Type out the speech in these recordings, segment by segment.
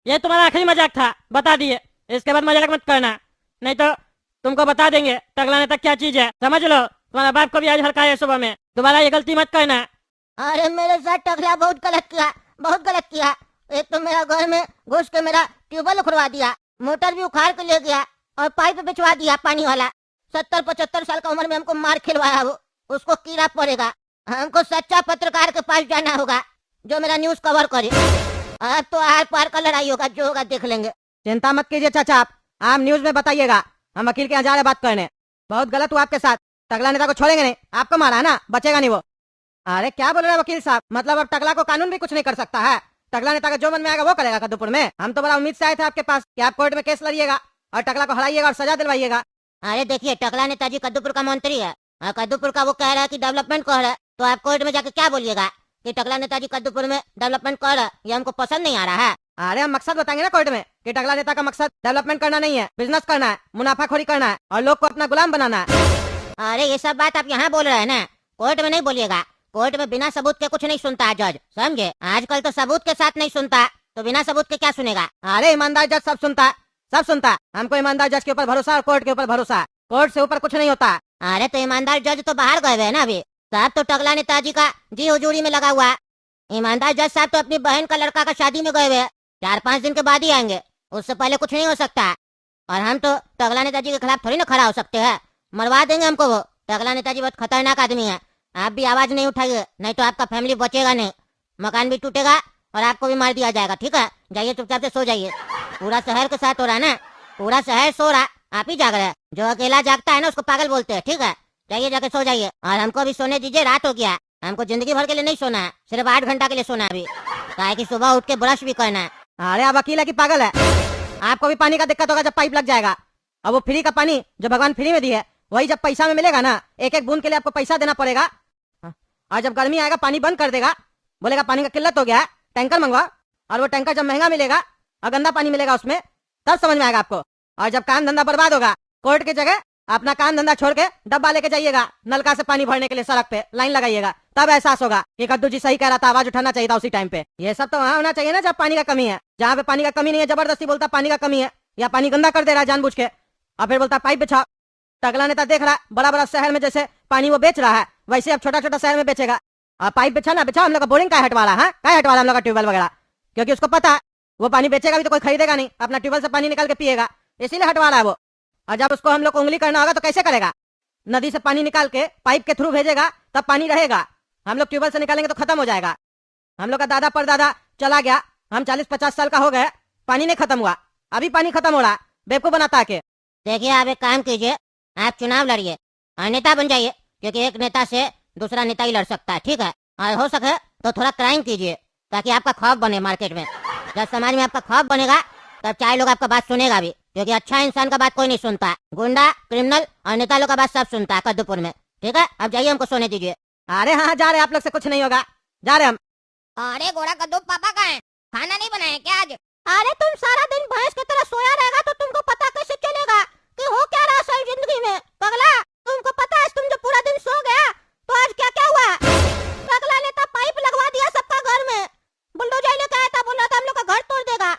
ये तुम्हारा आखिरी मजाक था, बता दिए। इसके बाद मजाक मत करना, नहीं तो तुमको बता देंगे टकला नेता क्या चीज है, समझ लो। तुम्हारा बाप को भी आज हड़काया सुबह में, दोबारा ये गलती मत करना। अरे मेरे साथ टकला बहुत गलत किया, बहुत गलत किया। एक तो मेरा घर में घुस के मेरा ट्यूबवेल उखड़वा दिया, मोटर भी उखाड़ के ले गया और पाइप बिछवा दिया पानी वाला। 70-75 साल का उम्र में हमको मार खिलवाया वो, उसको कीड़ा पड़ेगा। हमको सच्चा पत्रकार के पास जाना होगा जो मेरा न्यूज कवर करे। अब तो आर पार का लड़ाई होगा, जो होगा देख लेंगे। चिंता मत कीजिए चाचा, आप न्यूज में बताइएगा। हम वकील के यहाँ जा रहे बात करने। बहुत गलत हुआ आपके साथ, टकला नेता को छोड़ेंगे नहीं। आपको मारा है ना, बचेगा नहीं वो। अरे क्या बोल रहे हैं वकील साहब, मतलब अब टकला को कानून भी कुछ नहीं कर सकता है? टकला नेता का जो मन में आएगा वो करेगा कद्दूपुर में। हम तो बड़ा उम्मीद से आए थे आपके पास कि आप कोर्ट में केस लड़िएगा और टकला को हराइएगा और सजा दिलवाइएगा। अरे देखिए, टकला नेताजी कद्दूपुर का मंत्री है और कद्दूपुर का वो कह रहा है कि डेवलपमेंट कर रहा है, तो आप कोर्ट में जाके क्या बोलिएगा कि टकला नेताजी कद्दूपुर में डेवलपमेंट कर रहा है, ये हमको पसंद नहीं आ रहा है। अरे हम मकसद बताएंगे ना कोर्ट में कि टकला नेता का मकसद डेवलपमेंट करना नहीं है, बिजनेस करना है, मुनाफाखोरी करना है और लोग को अपना गुलाम बनाना है। अरे ये सब बात आप यहाँ बोल रहे हैं ना, कोर्ट में नहीं बोलिएगा। कोर्ट में बिना सबूत के कुछ नहीं सुनता है जज, समझे? आजकल तो सबूत के साथ नहीं सुनता, तो बिना सबूत के क्या सुनेगा? अरे ईमानदार जज सब सुनता, सब सुनता। हमको ईमानदार जज के ऊपर भरोसा और कोर्ट के ऊपर भरोसा। कोर्ट से ऊपर कुछ नहीं होता। अरे तो ईमानदार जज तो बाहर गए हुए हैं ना अभी, साहब तो टकला नेताजी का जी हुजूरी में लगा हुआ है। ईमानदार जज साहब तो अपनी बहन का लड़का का शादी में गए हुए हैं, 4-5 दिन के बाद ही आएंगे, उससे पहले कुछ नहीं हो सकता। और हम तो टकला नेताजी के खिलाफ थोड़ी ना खड़ा हो सकते हैं, मरवा देंगे हमको वो। टकला नेताजी बहुत खतरनाक आदमी है, आप भी आवाज नहीं उठाइए, नहीं तो आपका फैमिली बचेगा नहीं, मकान भी टूटेगा और आपको भी मार दिया जाएगा। ठीक है, जाइए चुपचाप से सो जाइए। पूरा शहर के साथ हो रहा है ना, पूरा शहर सो रहा, आप ही जाग रहे हैं। जो अकेला जागता है ना उसको पागल बोलते हैं। ठीक है, जाइए जाके सो जाइए और हमको भी सोने दीजिए, रात हो गया। हमको जिंदगी भर के लिए नहीं सोना है, सिर्फ 8 घंटा के लिए सोना है अभी, ताकि सुबह उठ के ब्रश भी करना है। अरे आप वकील है कि पागल है? आपको भी पानी का दिक्कत होगा जब पाइप लग जाएगा। अब वो फ्री का पानी जो भगवान फ्री में दी है, वही जब पैसा में मिलेगा ना, एक एक बूंद के लिए आपको पैसा देना पड़ेगा। और जब गर्मी आएगा पानी बंद कर देगा, बोलेगा पानी का किल्लत हो गया है, टैंकर मंगवा। और वो टैंकर जब महंगा मिलेगा और गंदा पानी मिलेगा उसमें, तब समझ में आएगा आपको। और जब काम धंधा बर्बाद होगा, कोर्ट की जगह अपना काम धंधा छोड़ के डब्बा लेके जाइएगा नलका से पानी भरने के लिए, सड़क पे लाइन लगाइएगा, तब एहसास होगा कि कद्दू जी सही कह रहा था, आवाज उठाना चाहिए था उसी टाइम पे। ये सब तो वहाँ होना चाहिए ना जब पानी का कमी है। जहाँ पे पानी का कमी नहीं है जबरदस्ती बोलता पानी का कमी है, या पानी गंदा कर दे रहा है जानबूझ के, और फिर बोलता पाइप बिछाओ। टकला नेता देख रहा बड़ा बड़ा शहर में जैसे पानी वो बेच रहा है, वैसे अब छोटा छोटा शहर में बेचेगा। और पाइप बिछाना बिछाओ, हम लोग का बोरिंग का हटवा रहा है, क्या हटवा रहा हम लोग का ट्यूबवेल वगैरह, क्योंकि उसको पता है वो पानी बेचेगा भी तो कोई खरीदेगा नहीं, अपना ट्यूबवेल से पानी निकाल के पिएगा, इसीलिए हटवा रहा है वो। और जब उसको हम लोग को उंगली करना होगा तो कैसे करेगा? नदी से पानी निकाल के पाइप के थ्रू भेजेगा, तब पानी रहेगा। हम लोग ट्यूबवेल से निकालेंगे तो खत्म हो जाएगा। हम लोग का दादा परदादा चला गया, हम 40-50 साल का हो गए, पानी नहीं खत्म हुआ, अभी पानी खत्म हो रहा। बेवकूफ बनाता है। देखिए आप एक काम कीजिए, आप चुनाव लड़िए और नेता बन जाइए, क्योंकि एक नेता से दूसरा नेता ही लड़ सकता है। ठीक है, और हो सके तो थोड़ा क्राइम कीजिए ताकि आपका खौफ बने मार्केट में। जब समाज में आपका खौफ बनेगा तब चाहे लोग आपका बात सुनेगा भी, क्योंकि अच्छा इंसान का बात कोई नहीं सुनता, गुंडा क्रिमिनल और नेता लोग का बात सब सुनता है कद्दूपुर में। ठीक है, अब जाइए हमको सोने दीजिए। अरे हाँ जा रहे, आप लोग से कुछ नहीं होगा, जा रहे हम। अरे गोरा कद्दू पापा कहाँ है? खाना नहीं बनाया क्या आज? अरे तुम सारा दिन भैंस की तरह सोया रहेगा तो तुमको पता कैसे चलेगा कि हो क्या रहा सही जिंदगी में? पगला, तुमको पता है तुम जो पूरा दिन सो गया तो आज क्या क्या हुआ? पगला नेता पाइप लगवा दिया सबका घर में, बुलडोजर लेकर आया था, बोल रहा था हम लोग का घर तोड़ देगा,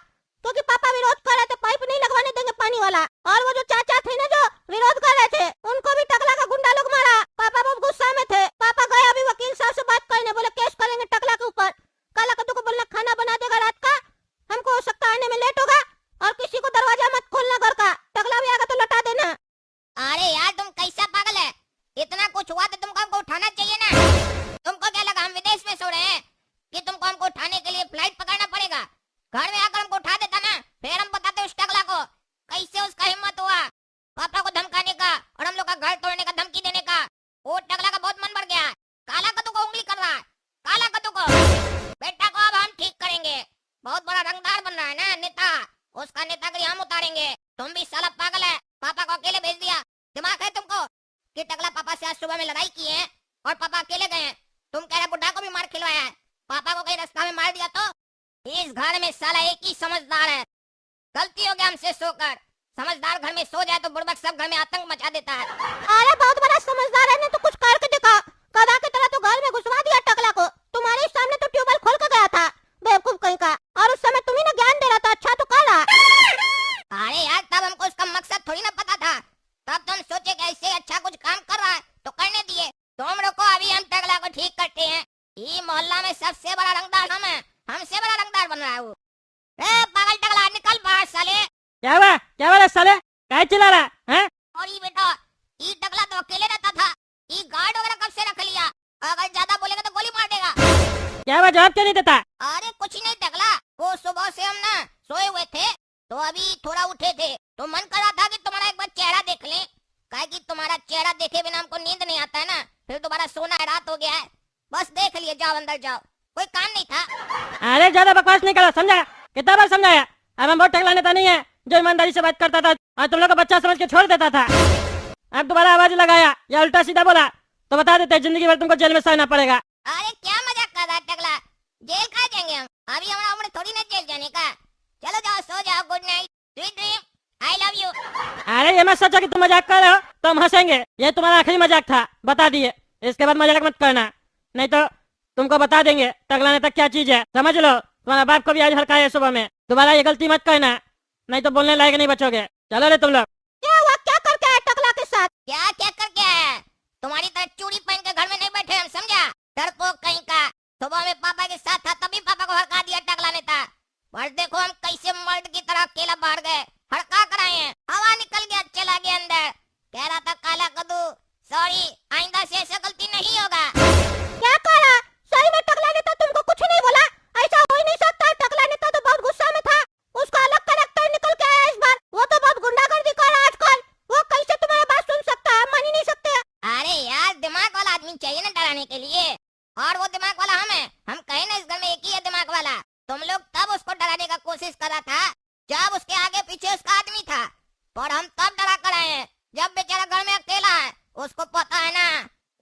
क्योंकि पापा विरोध कर रहे थे, पाइप नहीं लगवाने देंगे पानी वाला। और वो जो चाचा थे ना जो विरोध कर रहे थे, उनको भी टकला का गुंडा लोग मारा। पापा बहुत गुस्सा में थे, पापा गए अभी वकील साहब से बात करने, बोले केस करेंगे टकला के ऊपर। काला कद्दू को बोलना खाना बना देगा रात का, हमको हो सकता है आने में लेट होगा, और किसी को दरवाजा मत खोलना घर का, टकला भी आएगा तो लौटा देना। अरे यार तुम कैसा पागल है, इतना कुछ हुआ तो तुमको हमको उठाना चाहिए ना। तुमको क्या लगा हम विदेश में सो रहे हैं कि तुमको हमको उठाने के लिए फ्लाइट पकड़ना पड़ेगा? घर में आकर हमको उठा देता ना, फिर हम बताते उस टकला को कैसे उसका हिम्मत हुआ पापा को धमकाने का और हम लोग का घर तोड़ने का, धमकी देने का। वो टकला का बहुत मन बढ़ गया, काला कद्दू को उंगली कर रहा है, काला कद्दू को। बेटा को अब हम ठीक करेंगे, बहुत बड़ा रंगदार बन रहा है ना नेता, उसका नेतागिरी हम उतारेंगे। तुम भी साला पागल है, पापा को अकेले भेज दिया। दिमाग है तुमको कि टकला पापा से आज सुबह में लड़ाई की है और पापा अकेले गए हैं? तुम कह रहे बुढ़ा को भी मार खिलवाया है, पापा को कहीं रास्ता में मार दिया तो? इस घर में साला एक ही समझदार है, गलती हो गया हमसे सोकर। समझदार घर में सो जाए तो बुड़बक सब घर में आतंक मचा देता है। अरे बहुत बड़ा समझदार है, ने तो कुछ करके दिखा, कदा की तरह तो घर में घुसवा दिया टकला को। तुम्हारे सामने तो ट्यूबवेल खोल के गया था, बेवकूफ कहीं का, और उस समय तुम ही ना ज्ञान दे रहा था, अच्छा तो क्या हुआ रे साले, काय चिल्ला रहा है? और ये बेटा, ये टकला तो अकेले रहता था, ये गार्ड वगैरह कब से रख लिया? अगर ज्यादा बोलेगा तो गोली मार देगा। क्या हुआ, जवाब क्यों नहीं देता? अरे कुछ नहीं टकला, वो सुबह से हम ना सोए हुए थे, तो अभी थोड़ा उठे थे, तो मन कर रहा था कि तुम्हारा एक बार चेहरा देख लें, काहे कि तुम्हारा चेहरा देखे बिना हमको नींद नहीं आता है ना, फिर दोबारा सोना है, रात हो गया है, बस देख लिए, जाओ अंदर जाओ, कोई काम नहीं था। अरे ज्यादा बकवास नहीं करो, समझा? कितना बार समझाया? अब हम बहुत टकला नेता नहीं है जो ईमानदारी से बात करता था और तुम लोग को बच्चा समझ के छोड़ देता था। अब दोबारा आवाज लगाया या उल्टा सीधा बोला तो बता देते जिंदगी भर तुमको जेल में सहना पड़ेगा। अरे क्या मजाक कर रहा है टकला, जेल कहाँ जाएंगे हम, अभी हमारा उम्र थोड़ी ना जेल जाने का। चलो जाओ, सो जाओ, good night, sweet dream, I love you. अरे ये मत सोचो कि तुम मजाक कर रहे हो तो हम हंसेंगे, ये तुम्हारा आखिरी मजाक था, बता दिए, इसके बाद मजाक मत करना, नहीं तो तुमको बता देंगे टकला नेता क्या चीज है, समझ लो। तुम्हारा बाप को भी आज हड़काया सुबह में, दोबारा ये गलती मत करना, नहीं तो बोलने लायक नहीं बचोगे। चलो रे तुम लोग। क्या हुआ, क्या करके आया टकला के साथ? क्या क्या करके आया? तुम्हारी तरह चूड़ी पहन के घर में नहीं बैठे हम, समझा? डरपोक कहीं का, सुबह में पापा के साथ था तभी पापा को हड़का दिया टकला नेता, पर देखो हम कैसे मर्द की तरह अकेला बाहर गए, हड़का कर आए हैं, हवा निकल गया, चला गया अंदर, कह रहा था काला कद्दू सॉरी, आइंदा से ऐसा गलती नहीं होगा। क्या करा? सही में टकला नेता तुमको कुछ नहीं बोला? ऐसा हो ही नहीं सकता, टकला नेता तो बहुत गुस्सा में था, उसका अलग कैरेक्टर निकल के आया इस बार, वो तो बहुत गुंडागर्दी कर रहा है आजकल, वो कैसे तुम्हारी बात सुन सकता है, मान ही नहीं सकते। अरे यार, दिमाग वाला आदमी चाहिए ना डराने के लिए, और वो दिमाग वाला हम है, हम कहे ना इस घर में एक ही है दिमाग वाला। तुम लोग तब उसको डराने का कोशिश कर रहा था जब उसके आगे पीछे उसका आदमी था, पर हम तब डरा कर आए हैं जब बेचारा घर में अकेला है, उसको पता है ना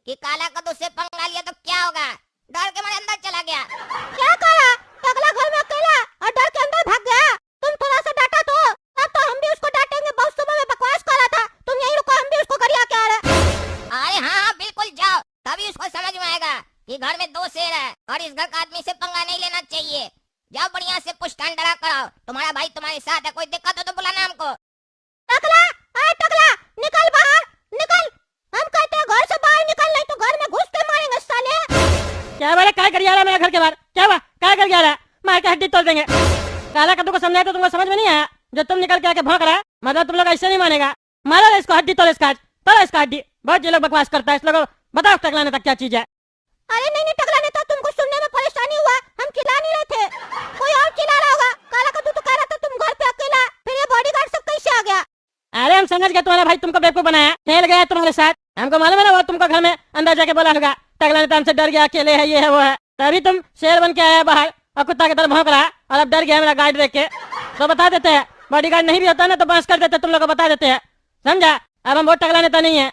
कि काला कद्दू से पंगा लिया तो क्या होगा, डर के मारे अंदर चला गया। क्या करा? टकला घर में अकेला और डर के अंदर भाग गया, तुम थोड़ा सा डांटा तो, अब तो हम भी उसको डांटेंगे, बहुत सुबह में बकवास कर रहा था, तुम यहीं रुको, हम भी उसको गरिया के आ रहे। अरे हाँ हाँ बिल्कुल जाओ, तभी उसको समझ में आएगा कि घर में दो शेर है और इस घर का आदमी से पंगा नहीं लेना चाहिए। जाओ बढ़िया से पुष्टान डरा कराओ, तुम्हारा भाई तुम्हारे साथ है, कोई दिक्कत हो तो बुलाना हमको। टकला, अरे टकला, निकल बाहर, निकल, हम कहते हैं घर से बाहर निकल, नहीं तो घर में घुस के मारेंगे साले। क्या बोले, काय कर गया मेरे घर के बाहर, क्या हुआ, काय कर गया, मार के हड्डी तोड़ देंगे। काला कद्दू को समझाया तो तुमको समझ में नहीं आया, जो तुम निकल के आके भौंक रहा है, मतलब तुम लोग ऐसे नहीं मानेगा, मारो इसको, हड्डी तोड़ इसका, तोड़ इसका हड्डी, बहुत ये लोग बकवास करता है, इस लोगों बताओ टकला नेता क्या चीज है। अरे नहीं नहीं टकला नेता, तुमको सुनने में परेशानी हुआ, हम चिल्ला नहीं रहे थे, कोई और चिल्ला रहा होगा, काला कद्दू तो कह रहा था तुम घर पे अकेला, फिर ये बॉडीगार्ड सब कैसे आ गया? अरे हम समझ गए तुम्हारा भाई तुमको बेवकूफ बनाया, खेल गया तुम्हारे साथ, हमको मालूम है ना, वो तुमको घर में अंदर जाके बोला होगा टकला नेता हमसे डर गया, अकेले है, ये है वो है, तभी तुम शेर बन के आया बाहर और कुत्ता की तरह भौंक रहा और अब डर गया मेरा गार्ड देख के, तो बता देते हैं, बॉडीगार्ड नहीं भी होता ना तो बस कर देते, तुम लोग को बता देते हैं, समझा? अब हम बहुत टकला नेता नहीं है,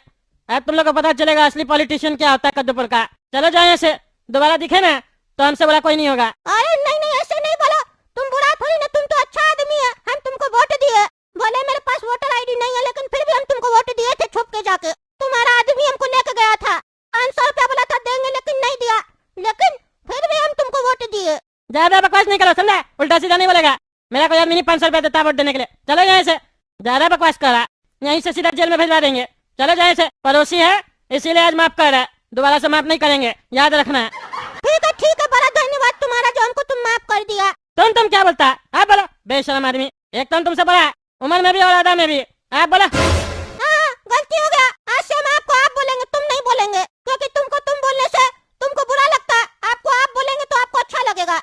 अब तुम लोग को पता चलेगा असली पॉलिटिशियन क्या होता है कद्दूपुर का। चलो जाओ यहाँ से, दोबारा दिखे ना तो हमसे बड़ा कोई नहीं होगा। अरे नहीं नहीं ऐसे नहीं बोलो, तुम बुरा थोड़ी ना, तुम तो अच्छा आदमी है, हम तुमको वोट दिए, बोले मेरे पास वोटर आईडी नहीं है लेकिन फिर भी हम तुमको वोट दिए थे छुप के जाके, तुम्हारा आदमी हमको लेके गया था, 500 रुपया बोला था देंगे लेकिन नहीं दिया, लेकिन फिर भी हम तुमको वोट दिए। ज्यादा बकवास नहीं करो, समझा? उल्टा सीधा नहीं बोलेगा, मेरा कोई आदमी नहीं 500 रुपया देता वोट देने के लिए, चलो यहाँ से, ज्यादा बकवास कर रहा, यहीं से सीधा जेल में भिजवा देंगे, चलो जाए से, पड़ोसी है इसीलिए आज माफ कर रहा है, दोबारा से माफ नहीं करेंगे, याद रखना। ठीक है, बड़ा धन्यवाद तुम्हारा जो हमको तुम माफ कर दिया। तुम क्या बोलता है, आप बोलो, बेशरम आदमी, एक तुमसे बड़ा है, उम्र में भी और अदा में भी, आप बोलो। हाँ गलती हो गया, आज से हम आपको आप बोलेंगे, तुम नहीं बोलेंगे, क्योंकि तुमको तुम बोलने से तुमको बुरा लगता है, आपको आप बोलेंगे तो आपको अच्छा लगेगा।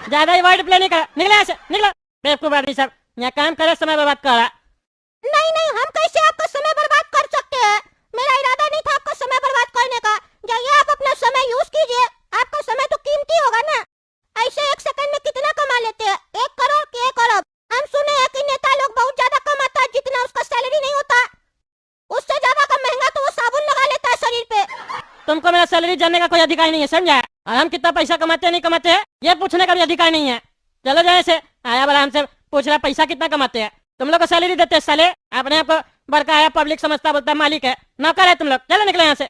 ज्यादा ही वर्ड प्ले नहीं करो, निकले यहाँ से, निकलो, बेवकूफ आदमी सब, यहाँ काम करे समय बर्बाद कर रहा। नहीं नहीं, हम कैसे आपका समय बर्बाद कर सकते हैं, मेरा इरादा नहीं था आपका समय बर्बाद करने का, जाइए आप अपना समय यूज कीजिए, आपका समय तो कीमती होगा ना, ऐसे एक सेकंड में कितना कमा लेते हैं, 1 करोड़ की 1 अरब, हम सुने हैं कि नेता लोग बहुत ज्यादा कमाता है, जितना उसका सैलरी नहीं होता, उससे ज्यादा का महंगा तो वो साबुन लगा लेता है शरीर पे। तुमको मेरा सैलरी जानने का कोई अधिकार नहीं है, समझा? और हम कितना पैसा कमाते हैं नहीं कमाते हैं ये पूछने का भी अधिकार नहीं है, चलो जाए से, आया बड़ा हमसे पूछ रहा पैसा कितना कमाते हैं, तुम लोग को सैलरी देते साले, अपने आप को बड़का है, पब्लिक समझता, बोलता मालिक है, नौकर है तुम लोग, चलो निकले यहाँ से।